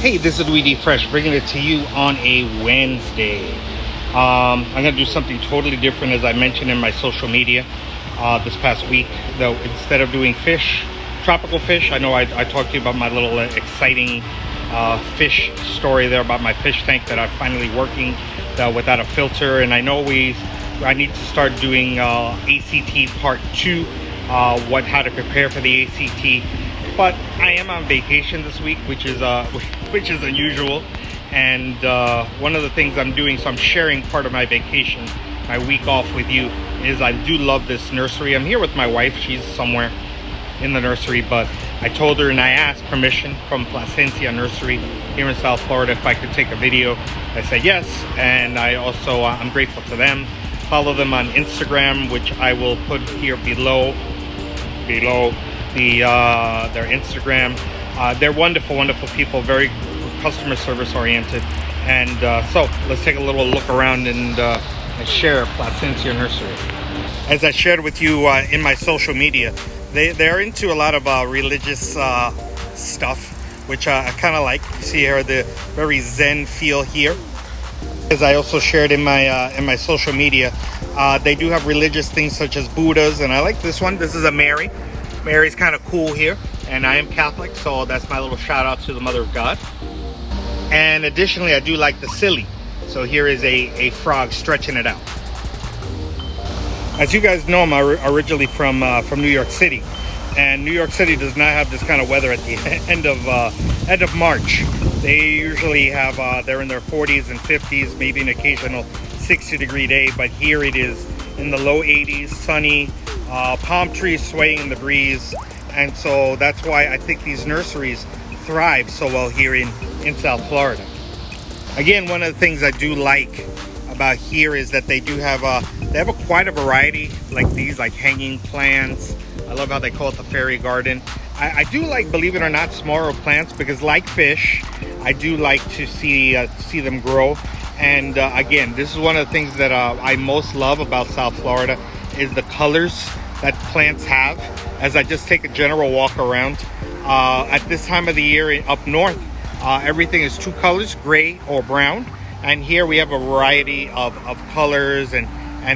Hey, this is Louis D Fresh, bringing it to you on a Wednesday. I'm going to do something totally different, as I mentioned in my social media this past week. Though instead of doing fish, tropical fish, I know I talked to you about my little exciting fish story there about my fish tank that I'm finally working without a filter. And I know I need to start doing ACT part 2, how to prepare for the ACT. But I am on vacation this week, which is unusual. And one of the things I'm doing, so I'm sharing part of my vacation, my week off with you, is I do love this nursery. I'm here with my wife. She's somewhere in the nursery, but I told her and I asked permission from Plasencia Nursery here in South Florida if I could take a video. I said yes, and I also I'm grateful to them. Follow them on Instagram, which I will put here below their Instagram. They're wonderful people, very customer service oriented. And so let's take a little look around and share Plasencia Nursery. As I shared with you in my social media, they're into a lot of religious stuff, which I kind of like. You see here the very Zen feel here. As I also shared in my social media, they do have religious things such as Buddhas, and I like this one. This is a Mary. Mary's kind of cool here, and I am Catholic, so that's my little shout out to the Mother of God. And additionally, I do like the silly. So here is a frog stretching it out. As you guys know, I'm originally from New York City, and New York City does not have this kind of weather at the end of March. They usually have they're in their 40s and 50s, maybe an occasional 60-degree day, but here it is in the low 80s, sunny. Palm trees swaying in the breeze, and so that's why I think these nurseries thrive so well here in South Florida. Again, one of the things I do like about here is that they do have quite a variety, like these, like hanging plants. I love how they call it the fairy garden. I do like, believe it or not, smaller plants, because like fish, I do like to see them grow. And again, this is one of the things that I most love about South Florida is the colors that plants have. As I just take a general walk around, at this time of the year up north, everything is two colors, gray or brown, and here we have a variety of colors, and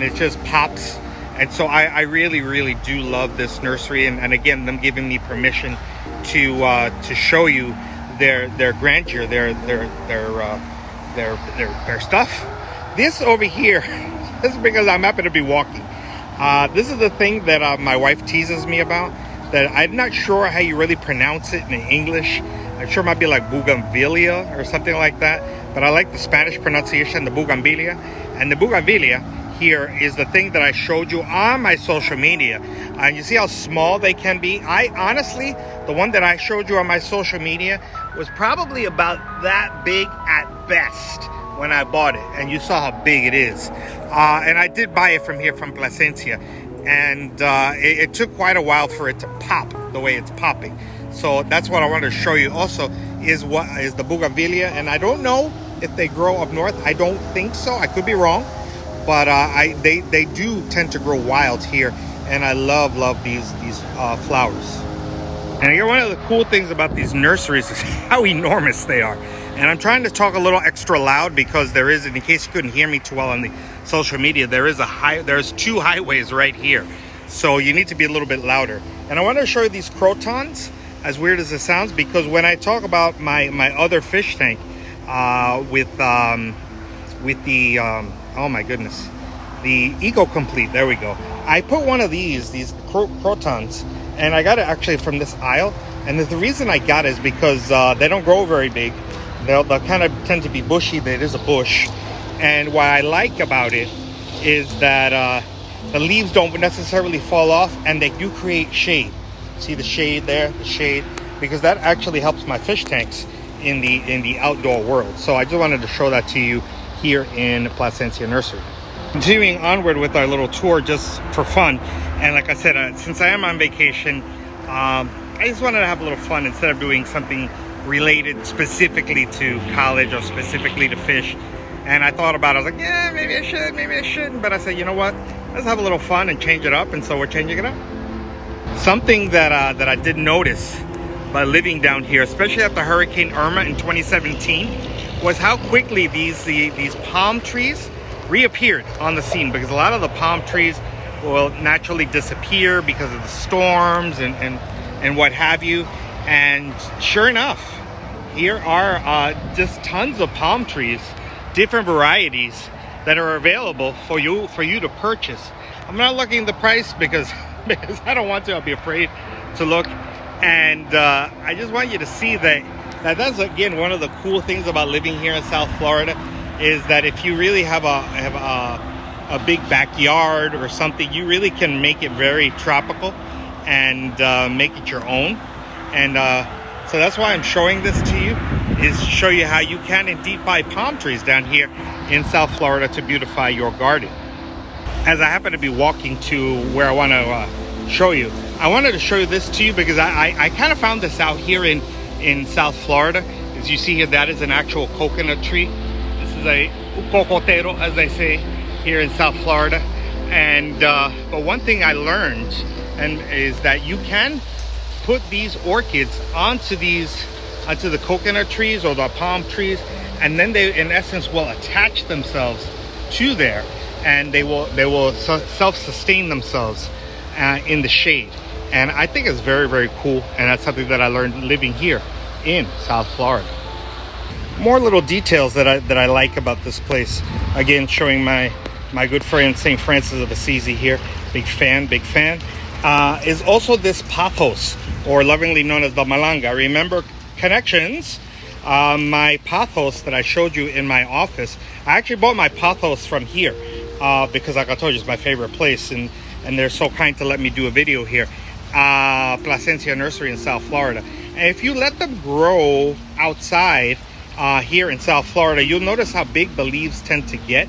it just pops. And so I really do love this nursery, and again, them giving me permission to show you their grandeur, their stuff. This over here, this is because I'm happy to be walking. This is the thing that my wife teases me about, that I'm not sure how you really pronounce it in English. I'm sure it might be like Bugambilia or something like that, but I like the Spanish pronunciation, the Bugambilia. And the Bugambilia here is the thing that I showed you on my social media. And you see how small they can be? I honestly, the one that I showed you on my social media was probably about that big at best when I bought it, and you saw how big it is. And I did buy it from here, from Plasencia, and it took quite a while for it to pop the way it's popping. So that's what I wanted to show you also, is the Bugambilia. And I don't know if they grow up north. I don't think so. I could be wrong, but they do tend to grow wild here, and I love these flowers. And again, one of the cool things about these nurseries is how enormous they are. And I'm trying to talk a little extra loud because there is, in case you couldn't hear me too well on the social media, there's two highways right here. So you need to be a little bit louder. And I want to show you these Crotons, as weird as it sounds, because when I talk about my other fish tank with the oh my goodness, the Eco Complete, there we go. I put one of these Crotons, and I got it actually from this aisle. And the reason I got it is because they don't grow very big. They'll kind of tend to be bushy, but it is a bush. And what I like about it is that the leaves don't necessarily fall off, and they do create shade. See the shade there, the shade, because that actually helps my fish tanks in the outdoor world. So I just wanted to show that to you here in Plasencia Nursery. Continuing onward with our little tour just for fun, and like I said, since I am on vacation, I just wanted to have a little fun instead of doing something related specifically to college or specifically to fish. And I thought about it, I was like, yeah, maybe I shouldn't, but I said, you know what, let's have a little fun and change it up. And so we're changing it up. Something that I did notice by living down here, especially after Hurricane Irma in 2017, was how quickly these palm trees reappeared on the scene, because a lot of the palm trees will naturally disappear because of the storms and what have you. And sure enough, here are just tons of palm trees, different varieties that are available for you to purchase. I'm not looking at the price because I don't want to. I'll be afraid to look. And I just want you to see that's again one of the cool things about living here in South Florida, is that if you really have a big backyard or something, you really can make it very tropical and make it your own. And so that's why I'm showing this to you, is to show you how you can indeed buy palm trees down here in South Florida to beautify your garden. As I happen to be walking to where I want to show you, I wanted to show you this to you because I kind of found this out here in South Florida. As you see here, that is an actual coconut tree. This is a cocotero, as they say here in South Florida. And but one thing I learned is that you can put these orchids onto the coconut trees or the palm trees, and then they in essence will attach themselves to there, and they will self-sustain themselves in the shade. And I think it's very, very cool, and that's something that I learned living here in South Florida. More little details that I like about this place. Again, showing my good friend St. Francis of Assisi here. Big fan. Is also this pothos, or lovingly known as the malanga. Remember Connections? My pothos that I showed you in my office, I actually bought my pothos from here because, like I told you, it's my favorite place, and they're so kind to let me do a video here. Plasencia Nursery in South Florida. And if you let them grow outside here in South Florida, you'll notice how big the leaves tend to get.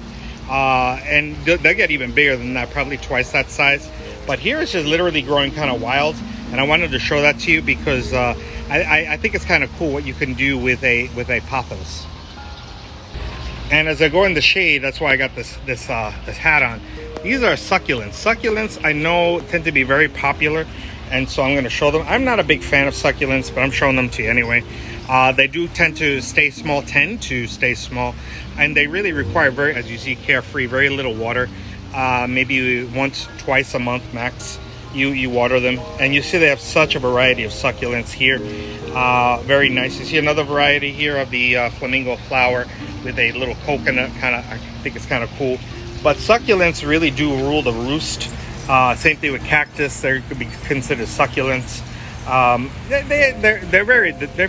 And they'll get even bigger than that, probably twice that size. But here it's just literally growing kind of wild. And I wanted to show that to you because I think it's kind of cool what you can do with a pothos. And as I go in the shade, that's why I got this hat on. These are succulents. Succulents, I know, tend to be very popular, and so I'm going to show them. I'm not a big fan of succulents, but I'm showing them to you anyway. They do tend to stay small, and they really require very, as you see, carefree, very little water. Maybe once, twice a month max. You water them, and you see they have such a variety of succulents here. Very nice. You see another variety here of the flamingo flower with a little coconut kind of. I think it's kind of cool. But succulents really do rule the roost. Same thing with cactus. They could be considered succulents. They're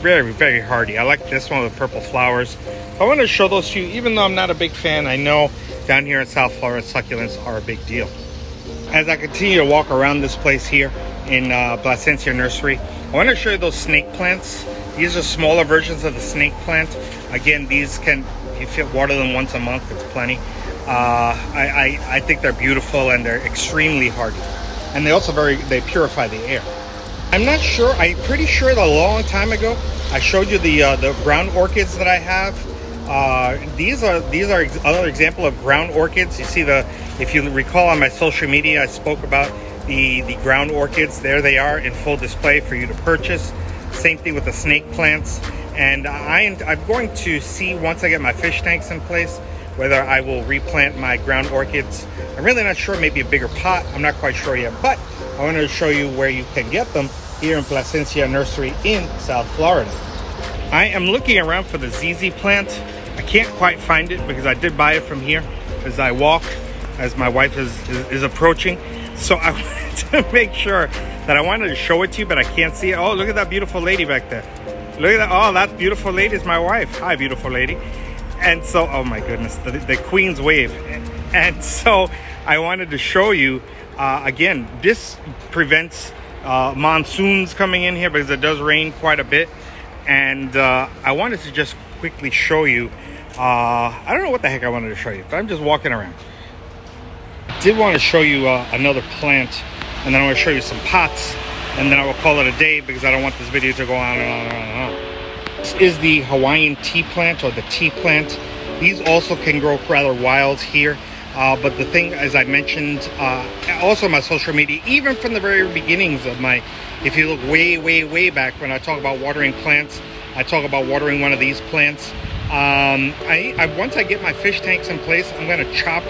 very, very hardy. I like this one with the purple flowers. I want to show those to you, even though I'm not a big fan. I know down here in South Florida, succulents are a big deal. As I continue to walk around this place here in Plasencia Nursery, I want to show you those snake plants. These are smaller versions of the snake plant. Again, these can, if you water them once a month, it's plenty. I think they're beautiful, and they're extremely hardy. And they also they purify the air. I'm not sure, I'm pretty sure that a long time ago, I showed you the brown orchids that I have. These are another example of ground orchids. You see if you recall on my social media, I spoke about the ground orchids. There they are in full display for you to purchase. Same thing with the snake plants. And I'm going to see, once I get my fish tanks in place, whether I will replant my ground orchids. I'm really not sure, maybe a bigger pot. I'm not quite sure yet, but I wanted to show you where you can get them here in Plasencia Nursery in South Florida. I am looking around for the ZZ plant. I can't quite find it because I did buy it from here as I walk, as my wife is approaching. So I wanted to make sure that I wanted to show it to you, but I can't see it. Oh, look at that beautiful lady back there. Look at that. Oh, that beautiful lady is my wife. Hi, beautiful lady. And so, oh my goodness, the Queen's wave. And so I wanted to show you, again, this prevents monsoons coming in here because it does rain quite a bit. And I wanted to just quickly show you, I don't know what the heck I wanted to show you, but I'm just walking around. I did want to show you another plant, and then I want to show you some pots, and then I will call it a day because I don't want this video to go on and on and on and on. This is the Hawaiian tea plant, or the tea plant. These also can grow rather wild here. But the thing, as I mentioned, also my social media, even from the very beginnings of my, if you look way back when I talk about watering plants, I talk about watering one of these plants. Once I get my fish tanks in place, I'm going to chop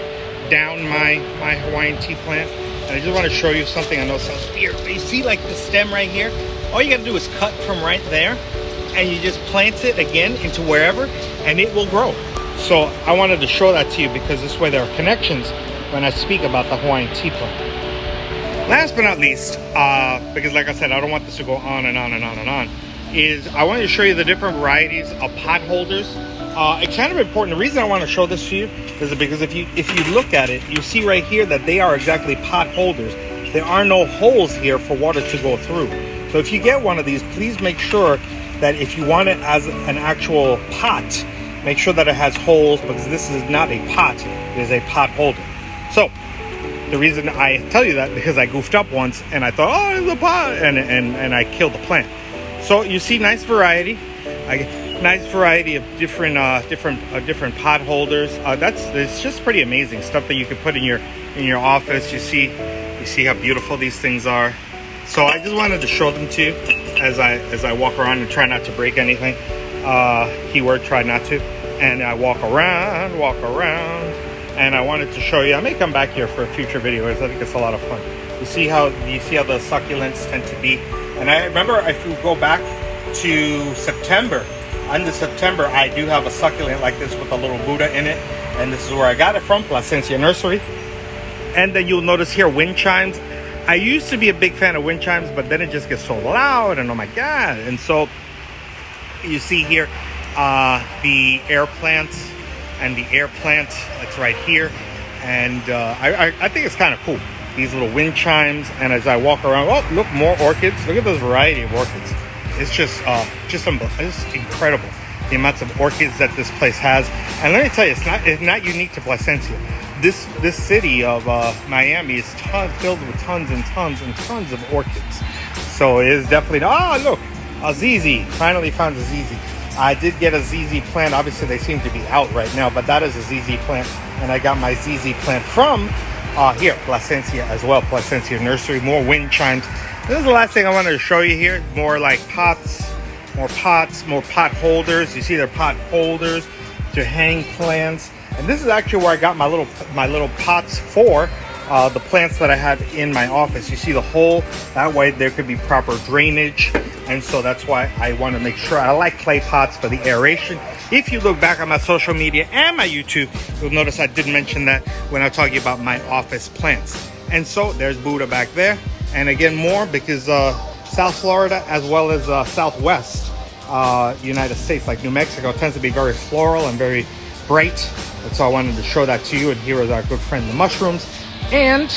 down my Hawaiian tea plant. And I just want to show you something. I know it sounds weird, but you see like the stem right here? All you got to do is cut from right there, and you just plant it again into wherever, and it will grow. So I wanted to show that to you because this way there are connections when I speak about the Hawaiian tea plant. Last but not least, because like I said, I don't want this to go on and on and on and on, is I wanted to show you the different varieties of pot holders. It's kind of important. The reason I want to show this to you is because if you look at it, you see right here that they are exactly pot holders. There are no holes here for water to go through. So if you get one of these, please make sure that if you want it as an actual pot, make sure that it has holes, because this is not a pot, it is a pot holder. So the reason I tell you that, because I goofed up once and I thought, oh, it's a pot, and I killed the plant. So you see, nice variety. Nice variety of different pot holders. It's just pretty amazing stuff that you could put in your office. You see how beautiful these things are. So I just wanted to show them to you as I walk around and try not to break anything. Keyword, try not to. And I walk around, and I wanted to show you. I may come back here for a future video. I think it's a lot of fun. You see how the succulents tend to be. And I remember, if you go back to September, under September, I do have a succulent like this with a little Buddha in it, and this is where I got it from, Plasencia Nursery. And then you'll notice here wind chimes. I used to be a big fan of wind chimes, but then it just gets so loud, and oh my god. And so you see here the air plants, and the air plant that's right here. And I think it's kind of cool, these little wind chimes. And as I walk around, oh look, more orchids. Look at this variety of orchids. It's just incredible, the amounts of orchids that this place has. And let me tell you, it's not unique to Plasencia. This city of Miami is filled with tons and tons of orchids. So it is definitely. Oh look, a ZZ. Finally found a ZZ. I did get a ZZ plant. Obviously they seem to be out right now, but that is a ZZ plant, and I got my ZZ plant from here, Plasencia as well. Plasencia Nursery. More wind chimes. This is the last thing I wanted to show you here. More like pots, more pot holders. You see, they're pot holders to hang plants. And this is actually where I got my little pots for the plants that I have in my office. You see the hole? That way there could be proper drainage. And so that's why I want to make sure. I like clay pots for the aeration. If you look back on my social media and my YouTube, you'll notice I did mention that when I'm talking about my office plants. And so there's Buddha back there. And again, more because South Florida as well as Southwest United States, like New Mexico, tends to be very floral and very bright. And so I wanted to show that to you. And here is our good friend, the mushrooms. And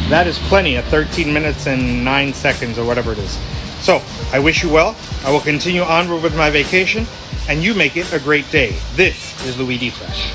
that is plenty at 13 minutes and 9 seconds or whatever it is. So I wish you well. I will continue onward with my vacation, and you make it a great day. This is Louis D. Fresh.